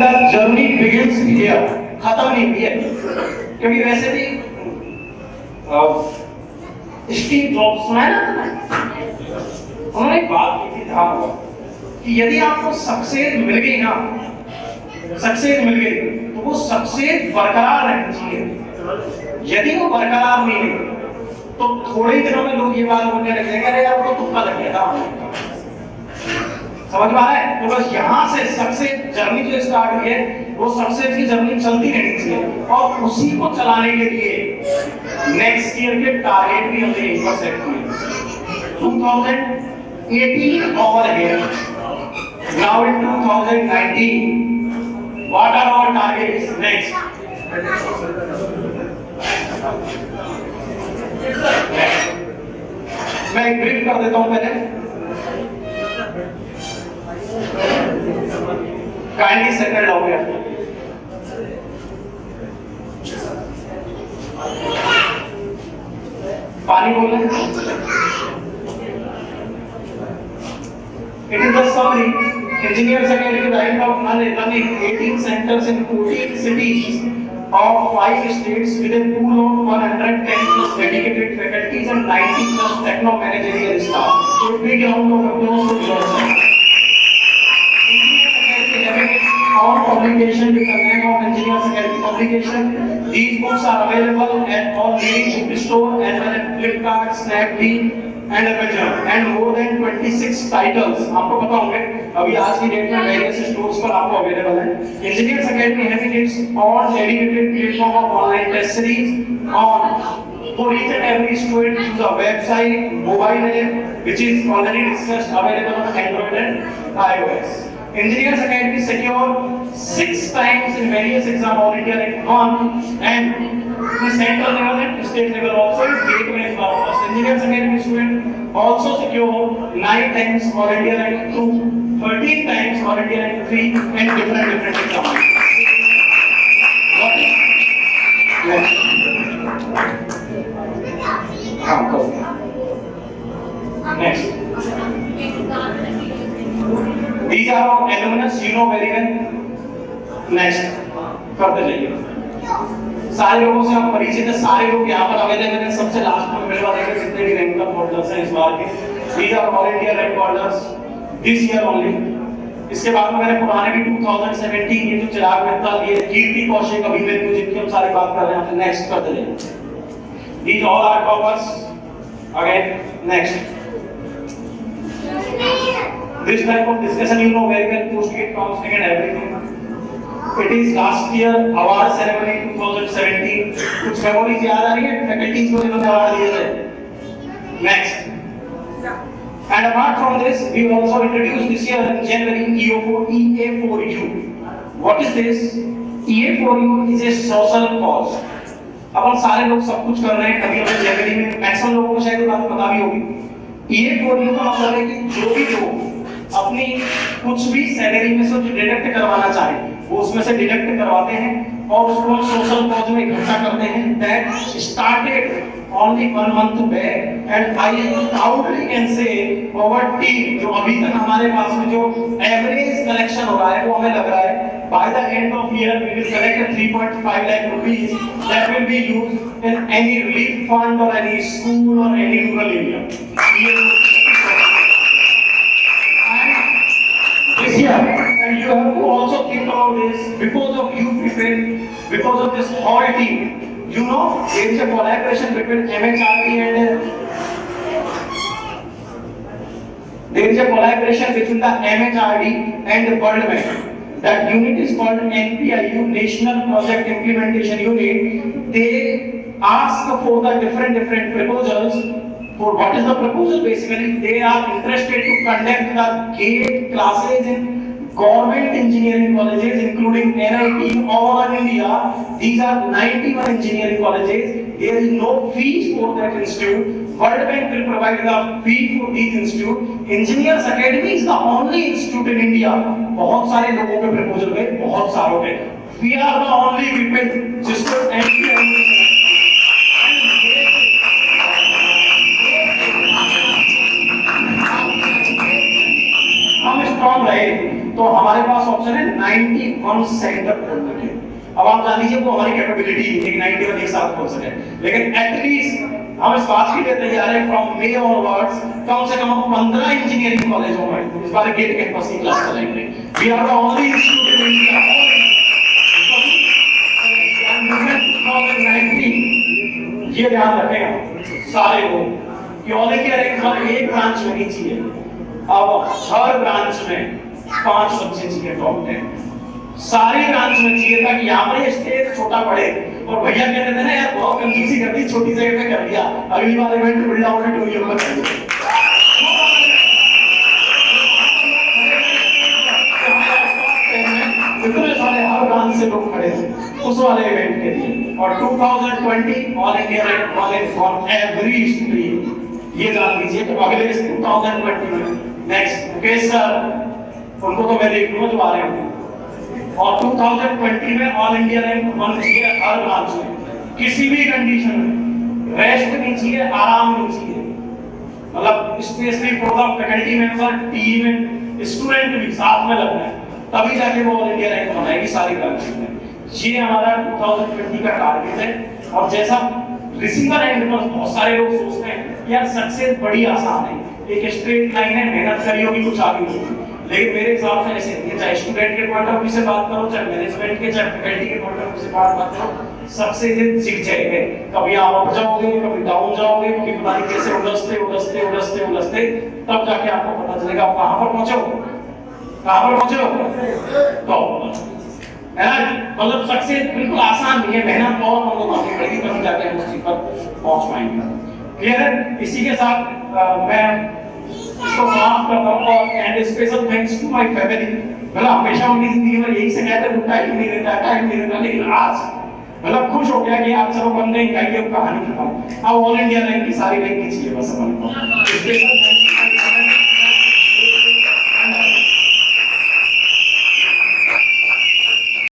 and the journey begins here. खत्म नहीं हुई है, क्योंकि वैसे भी स्टीव जॉब्स सुना है ना, उन्होंने एक बात की थी, ध्यान होगा कि यदि आपको सक्सेस मिल गई ना, सक्सेस मिल गई तो वो सक्सेस बरकरार रहनी चाहिए। यदि वो बरकरार नहीं है तो थोड़े ही दिनों में लोग ये बात बोलने लग जाएंगे, अरे यार वो तो तुक्का लग गया था। समझ में आ रहा है? तो बस यहाँ से सक्सेस जर्नी जो स्टार्ट हुई है, वो सक्सेस की जर्नी चलती रहनी चाहिए, और उसी को चलाने के लिए नेक्स्ट ईयर के टारगेट भी हमने एक बार सेट किए। 2018 over here, now in 2019, what are our targets next? मैं एक ब्रीफ कर देता हूं पहले, काइंडली सेटल डाउन हियर। पानी बोलना। It is the summary. Engineers Academy right now running 18 centers in 14 cities of 5 states with a pool of 110 plus dedicated faculties and 90 plus techno managerial staff. So big round of applause for yourself. Our publication with the name of Engineers Academy Publication. These books are available at all leading bookstore as well as Flipkart, Snapdeal and Amazon, and more than 26 titles. आपको पता होंगे अभी आज की date में various stores पर आपको available है। Engineers Academy having its own dedicated platform of online test series on for each and every student use a website, mobile app which is already discussed, available on Android and iOS. Engineers Academy secured 6 times in various exam all India rank 1 and the central level and state level also is gateway for first. Engineers Academy student also secured 9 times all India rank 2, 13 times all India rank 3 and different exams. Next. These are our alumnus, you know very well. Next, करते जाइए। सारे लोगों से हम परिचित हैं, सारे लोग यहाँ पर अवेलेबल हैं। सबसे लास्ट में मिलवा देंगे जितने भी रैंक होल्डर्स हैं इस बार के। These are all India rank holders this year only. इसके बाद में मैंने पुराने भी 2017 ये जो चिराग मेहता, ये कीर्ति कौशिक, अभिमन्यु, जिनकी हम सारी बात कर रहे हैं। नेक्स्ट करते जाइए। These all are toppers. Again, next. This type of discussion you know very well, post-gate counseling and everything. It is last year award ceremony 2017. कुछ मेमोरीज याद आ रही है फैकल्टीज को जिन्होंने अवार्ड दिए थे? Next. And apart from this, we also introduced this year in January EA4U. What is this? EA4U is a social cause. अब हम सारे लोग सब कुछ कर रहे हैं, कभी हमें जनवरी में मैक्सिमम लोगों को शायद बात पता भी होगी। EA4U का मतलब है कि जो भी लोग अपनी कुछ भी सैलरी में से जो डिडक्ट करवाना चाहे वो उसमें से डिडक्ट करवाते हैं और उसको सोशल कॉज में इकट्ठा करते हैं। That started only 1 month back and I proudly can say our team, जो अभी तक हमारे पास में जो एवरेज कलेक्शन हो रहा है वो हमें लग रहा है by the end of year we will collect 3.5 lakh rupees that will be used in any relief fund और एनी स्कूल और any rural area. This year, and you have to also think about this because of you people, because of this whole team. You know, there is a collaboration between MHRD and there is a collaboration between the MHRD and the World Bank. That unit is called NPIU, National Project Implementation Unit. They ask for the different proposals. For what is the proposal? Basically, they are interested to conduct the GATE classes in government engineering colleges, including NIT all over India. These are 91 engineering colleges. There is no fees for that institute. World Bank will provide the fee for these institute. Engineers Academy is the only institute in India. बहुत सारे लोगों के proposal गए, बहुत सारों के। We are the only people जिसको NPIU strong रहे तो तो हमारे पास ऑप्शन है 91 सेंटर खोलने के। अब आप जान लीजिए वो हमारी कैपेबिलिटी है कि 91 एक साथ खोल सके, लेकिन एटलीस्ट हम इस बात के लिए तैयार है फ्रॉम मे ऑनवर्ड्स कम से कम हम 15 इंजीनियरिंग कॉलेजों में इस बार गेट कैंपस की क्लास चलाएंगे। We are the only institute in India ये ध्यान रखेगा सारे लोग कि ऑल इंडिया रैंक हर एक ब्रांच में नहीं चाहिए, अब हर ब्रांच में 5 बच्चे चाहिए टॉप 10 सारी ब्रांच में चाहिए, ताकि यहाँ पर ये स्टेज छोटा पड़े और भैया कहते थे ना यार बहुत कंजूसी कर दी, छोटी जगह पे कर दिया, अगली बार इवेंट बिल्ड आउट ऑडिटोरियम में कर दो। इतने सारे हर ब्रांच से लोग खड़े हैं उस वाले इवेंट के लिए। और 2020 all India rank college for every stream, ये जान लीजिए तो अगले 2020 में नेक्स्ट मुकेश सर उनको तो मैं देख लूंगा जो आ रहे हैं, और 2020 में ऑल इंडिया रैंक 1 चाहिए हर ब्रांच में, किसी भी कंडीशन में रेस्ट नहीं चाहिए, आराम नहीं चाहिए, मतलब specially for the faculty member, team and student भी साथ में लगना है, तभी जाके वो ऑल इंडिया रैंक बनाएगी सारी ब्रांच में। ये हमारा 2020 का टारगेट है। और जैसा रिसीवर एंड पर बहुत सारे लोग सोचते हैं यार सक्सेस बड़ी आसान है, एक स्ट्रेट लाइन है, मेहनत करी होगी कुछ आगे होगी, लेकिन मेरे हिसाब से ऐसे नहीं है। चाहे स्टूडेंट के पॉइंट ऑफ व्यू से बात करो, चाहे मैनेजमेंट के, चाहे फैकल्टी के पॉइंट ऑफ व्यू से बात करो, सबसे ये जिगजैग है, कभी आप अप जाओगे, कभी डाउन जाओगे, कभी पता नहीं कैसे उलझते तब जाके आपको पता चलेगा आप कहां पर पहुंचे हो, तो है ना, मतलब सक्सेस बिल्कुल आसान नहीं है, मेहनत बहुत हम लोग करनी पड़ेगी तभी जाके हम उस चीज पर पहुंच पाएंगे। क्लियर है? इसी के साथ मैं इसको समाप्त करता हूं और and special thanks to my family. मतलब हमेशा उनकी जिंदगी में यही से कहते हैं टाइम नहीं देता, लेकिन आज मतलब खुश हो गया कि आप चलो बन गई, कहानी खत्म, अब ऑल इंडिया रैंक की सारी रैंक की चाहिए बस अपन को। स्पेशल